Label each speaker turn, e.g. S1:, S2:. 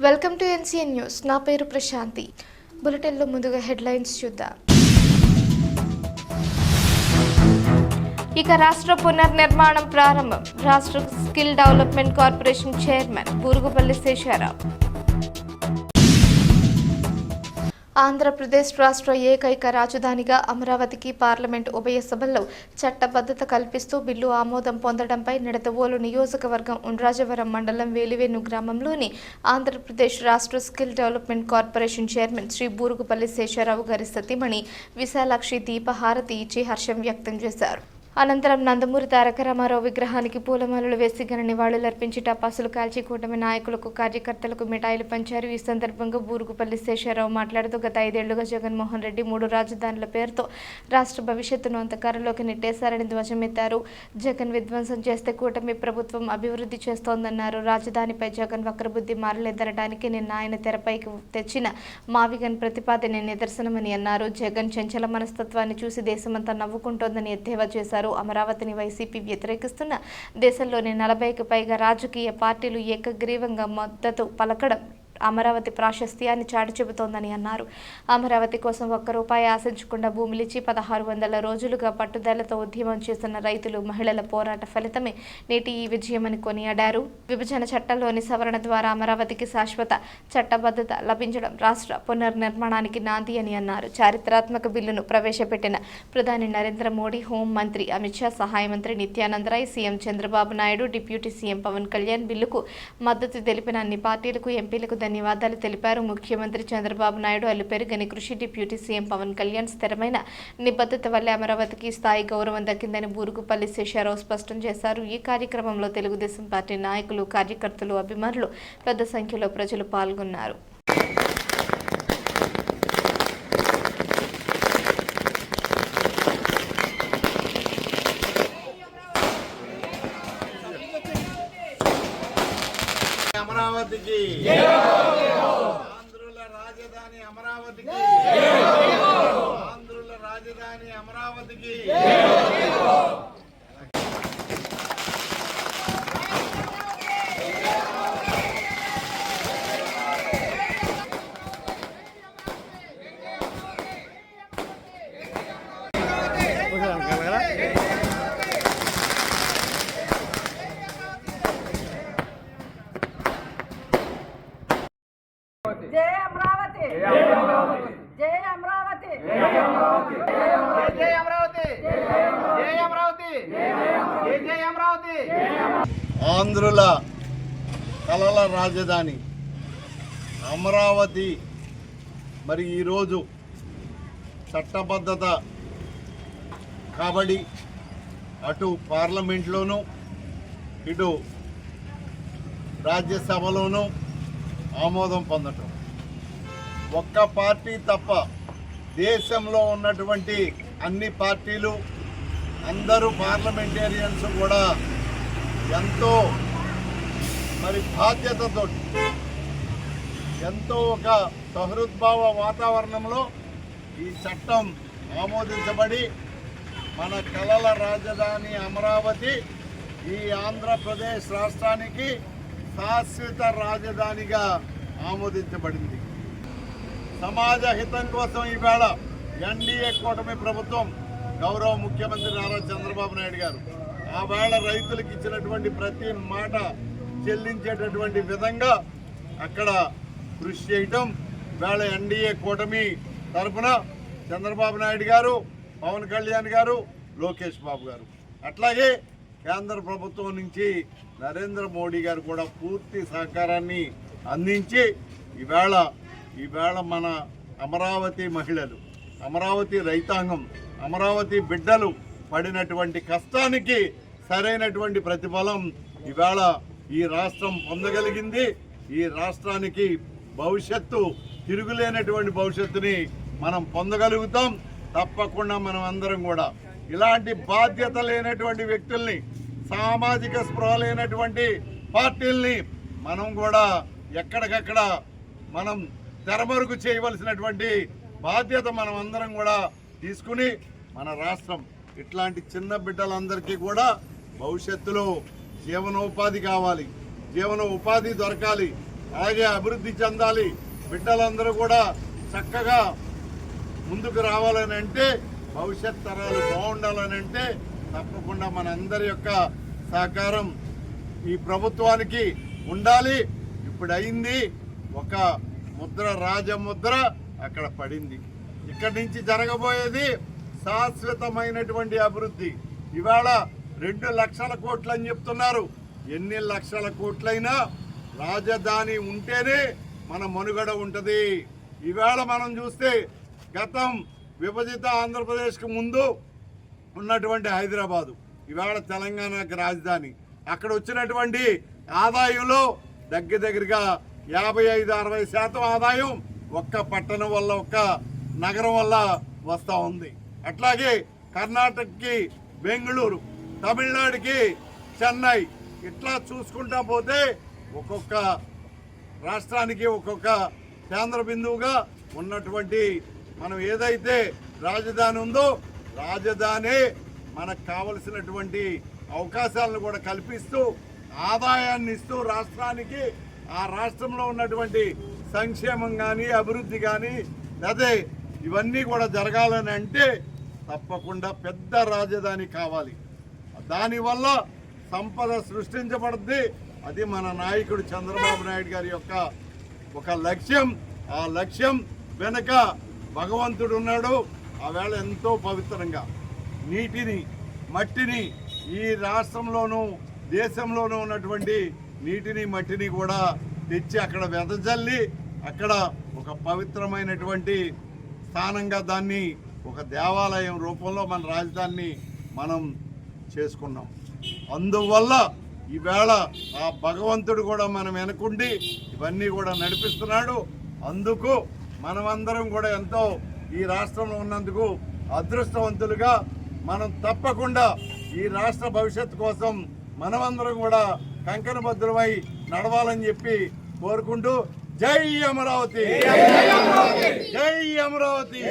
S1: Welcome to NCN news. నా పేరు ప్రశాంతి. బులెటిన్లో ముందుగా హెడ్లైన్స్ చూద్దాం. ఇక రాష్ట్ర పునర్నిర్మాణం ప్రారంభం. రాష్ట్ర skill development corporation chairman Burugupalli Sesha Rao. Andhra Pradesh రాష్ట్ర ఏకైక రాజధానిగా అమరావతికి పార్లమెంట్ ఉభయ సభల్లో చట్టబద్ధత కల్పిస్తూ బిల్లు ఆమోదం పొందడంపై నిడదవోలు నియోజకవర్గం ఉండ్రాజవరం మండలం వేలివేను గ్రామంలోని ఆంధ్రప్రదేశ్ రాష్ట్ర skill development corporation chairman Shri Burugupalli Sesha Rao గారి సతీమణి విశాలాక్షి దీపహారతి ఇచ్చి హర్షం వ్యక్తం చేశారు. అనంతరం నందమూరి తారక రామారావు విగ్రహానికి పూలమాలలు వేసి ఘన నివాళులర్పించి టపాసులు కాల్చి కూటమి నాయకులకు కార్యకర్తలకు మిఠాయిలు పంచారు. ఈ సందర్భంగా బూరుగుపల్లి శేషారావు మాట్లాడుతూ గత 5 ఏళ్లుగా జగన్మోహన్ రెడ్డి 3 రాజధానుల పేరుతో రాష్ట్ర భవిష్యత్తును అంధకారంలోకి నెట్టేశారని ధ్వజమెత్తారు. జగన్ విధ్వంసం చేస్తే కూటమి ప్రభుత్వం అభివృద్ధి చేస్తోందన్నారు. రాజధానిపై జగన్ వక్రబుద్ధి మారలేదనడానికి నిన్న ఆయన తెరపైకి తెచ్చిన మావిగన్ ప్రతిపాదన నిదర్శనమని అన్నారు. జగన్ చంచల మనస్తత్వాన్ని చూసి దేశమంతా నవ్వుకుంటోందని ఎద్దేవా చేశారు. అమరావతిని వైసీపీ వ్యతిరేకిస్తున్న దేశంలోని 40కి పైగా రాజకీయ పార్టీలు ఏకగ్రీవంగా మద్దతు పలకడం అమరావతి ప్రాశస్త్యాన్ని చాటి చెబుతోందని అన్నారు. అమరావతి కోసం ₹1 ఆశించకుండా భూములిచ్చి 1600 రోజులుగా పట్టుదలతో ఉద్యమం చేస్తున్న రైతులు, మహిళల పోరాట ఫలితమే నేటి ఈ విజయమని కొనియాడారు. విభజన చట్టంలోని సవరణ ద్వారా అమరావతికి శాశ్వత చట్టబద్ధత లభించడం రాష్ట్ర పునర్నిర్మాణానికి నాంది అని అన్నారు. చారిత్రాత్మక బిల్లును ప్రవేశపెట్టిన ప్రధాని నరేంద్ర మోడీ, హోం మంత్రి అమిత్ షా, సహాయ మంత్రి Nityananda Rai, CM Chandrababu Naidu, deputy CM Pawan Kalyan బిల్లుకు మద్దతు తెలిపిన అన్ని పార్టీలకు, ఎంపీలకు ధన్యవాదాలు తెలిపారు. ముఖ్యమంత్రి చంద్రబాబు నాయుడు అల్లుపెరుగని కృషి, డిప్యూటీ సీఎం పవన్ కళ్యాణ్ స్థిరమైన నిబద్ధత వల్లే అమరావతికి స్థాయి గౌరవం దక్కిందని బూరుగుపల్లి శేషారావు స్పష్టం చేశారు. ఈ కార్యక్రమంలో తెలుగుదేశం పార్టీ నాయకులు, కార్యకర్తలు, అభిమానులు పెద్ద సంఖ్యలో ప్రజలు పాల్గొన్నారు.
S2: అమరావతికి ఆంధ్రుల రాజధాని అమరావతికి ఆంధ్రుల రాజధాని అమరావతికి
S3: జై అమరావతి జై అమరావతి జై అమరావతి జై అమరావతి జై అమరావతి జై అమరావతి.
S2: ఆంధ్రుల కలల రాజధాని అమరావతి మరి ఈరోజు చట్టబద్ధత కాబడి అటు పార్లమెంట్లోనూ ఇటు రాజ్యసభలోనూ ఆమోదం పొందటం, ఒక్క పార్టీ తప్ప దేశంలో ఉన్నటువంటి అన్ని పార్టీలు, అందరూ పార్లమెంటేరియన్స్ కూడా ఎంతో మరి బాధ్యతతో, ఎంతో ఒక సహృద్భావ వాతావరణంలో ఈ చట్టం ఆమోదించబడి మన కలల రాజధాని అమరావతి ఈ ఆంధ్రప్రదేశ్ రాష్ట్రానికి శాశ్వత రాజధానిగా ఆమోదించబడింది. సమాజ హితం కోసం ఈవేళ ఎన్డీఏ కూటమి ప్రభుత్వం, గౌరవ ముఖ్యమంత్రి నారా చంద్రబాబు నాయుడు గారు ఆ వేళ రైతులకు ఇచ్చినటువంటి ప్రతి మాట చెల్లించేటటువంటి విధంగా అక్కడ కృషి చేయటం, వేళ ఎన్డీఏ కూటమి తరఫున చంద్రబాబు నాయుడు గారు, పవన్ కళ్యాణ్ గారు, లోకేష్ బాబు గారు, అట్లాగే కేంద్ర ప్రభుత్వం నుంచి నరేంద్ర మోడీ గారు కూడా పూర్తి సహకారాన్ని అందించి ఈవేళ మన అమరావతి మహిళలు, అమరావతి రైతాంగం, అమరావతి బిడ్డలు పడినటువంటి కష్టానికి సరైనటువంటి ప్రతిఫలం ఈవేళ ఈ రాష్ట్రం పొందగలిగింది. ఈ రాష్ట్రానికి భవిష్యత్తు, తిరుగులేనటువంటి భవిష్యత్తుని మనం పొందగలుగుతాం. తప్పకుండా మనం అందరం కూడా ఇలాంటి బాధ్యత లేనటువంటి వ్యక్తుల్ని, సామాజిక స్పృహ లేనటువంటి పార్టీల్ని మనం కూడా ఎక్కడికక్కడ మనం తెరమరుగు చేయవలసినటువంటి బాధ్యత మనం అందరం కూడా తీసుకుని మన రాష్ట్రం ఇట్లాంటి చిన్న బిడ్డలందరికీ కూడా భవిష్యత్తులో జీవనోపాధి కావాలి, జీవన ఉపాధి దొరకాలి, అలాగే అభివృద్ధి చెందాలి, బిడ్డలందరూ కూడా చక్కగా ముందుకు రావాలని అంటే, భవిష్యత్ తరాలు బాగుండాలని అంటే తప్పకుండా మనందరి యొక్క సహకారం ఈ ప్రభుత్వానికి ఉండాలి. ఇప్పుడు అయింది ఒక ముద్ర, రాజముద్ర అక్కడ పడింది. ఇక్కడి నుంచి జరగబోయేది శాశ్వతమైనటువంటి అభివృద్ధి. ఇవాళ 2 లక్షల కోట్లు అని చెప్తున్నారు. ఎన్ని లక్షల కోట్లైనా రాజధాని ఉంటేనే మన మనుగడ ఉంటుంది. ఈవేళ మనం చూస్తే గతం విభజిత ఆంధ్రప్రదేశ్కి ముందు ఉన్నటువంటి హైదరాబాదు ఇవాళ తెలంగాణకి రాజధాని. అక్కడ వచ్చినటువంటి ఆదాయంలో దగ్గరగా 55-60% ఆదాయం ఒక్క పట్టణం వల్ల, ఒక్క నగరం వల్ల వస్తూ ఉంది. అట్లాగే కర్ణాటకకి బెంగళూరు, తమిళనాడుకి చెన్నై, ఇట్లా చూసుకుంటా పోతే ఒక్కొక్క రాష్ట్రానికి ఒక్కొక్క కేంద్ర బిందువుగా ఉన్నటువంటి మనం ఏదైతే రాజధాని ఉందో, రాజధాని మనకు కావలసినటువంటి అవకాశాలను కూడా కల్పిస్తూ, ఆదాయాన్ని ఇస్తూ రాష్ట్రానికి, ఆ రాష్ట్రంలో ఉన్నటువంటి సంక్షేమం కానీ, అభివృద్ధి కానీ, అదే ఇవన్నీ కూడా జరగాలని అంటే తప్పకుండా పెద్ద రాజధాని కావాలి. దానివల్ల సంపద సృష్టించబడుద్ది. అది మన నాయకుడు చంద్రబాబు నాయుడు గారి యొక్క ఒక లక్ష్యం. ఆ లక్ష్యం వెనక భగవంతుడు ఉన్నాడు. ఆవేళ ఎంతో పవిత్రంగా నీటిని, మట్టిని, ఈ రాష్ట్రంలోనూ దేశంలోనూ ఉన్నటువంటి నీటిని, మట్టిని కూడా తెచ్చి అక్కడ వెదజల్లి, అక్కడ ఒక పవిత్రమైనటువంటి స్థానంగా దాన్ని ఒక దేవాలయం రూపంలో మన రాజధానిని మనం చేసుకున్నాం. అందువల్ల ఈవేళ ఆ భగవంతుడు కూడా మనం వెనుకుండి ఇవన్నీ కూడా నడిపిస్తున్నాడు. అందుకు మనమందరం కూడా ఎంతో ఈ రాష్ట్రంలో ఉన్నందుకు అదృష్టవంతులుగా మనం తప్పకుండా ఈ రాష్ట్ర భవిష్యత్తు కోసం మనమందరం కూడా కంకణబద్ధులమై నడవాలని చెప్పి కోరుకుంటూ, జై అమరావతి, జై అమరావతి, జై అమరావతి.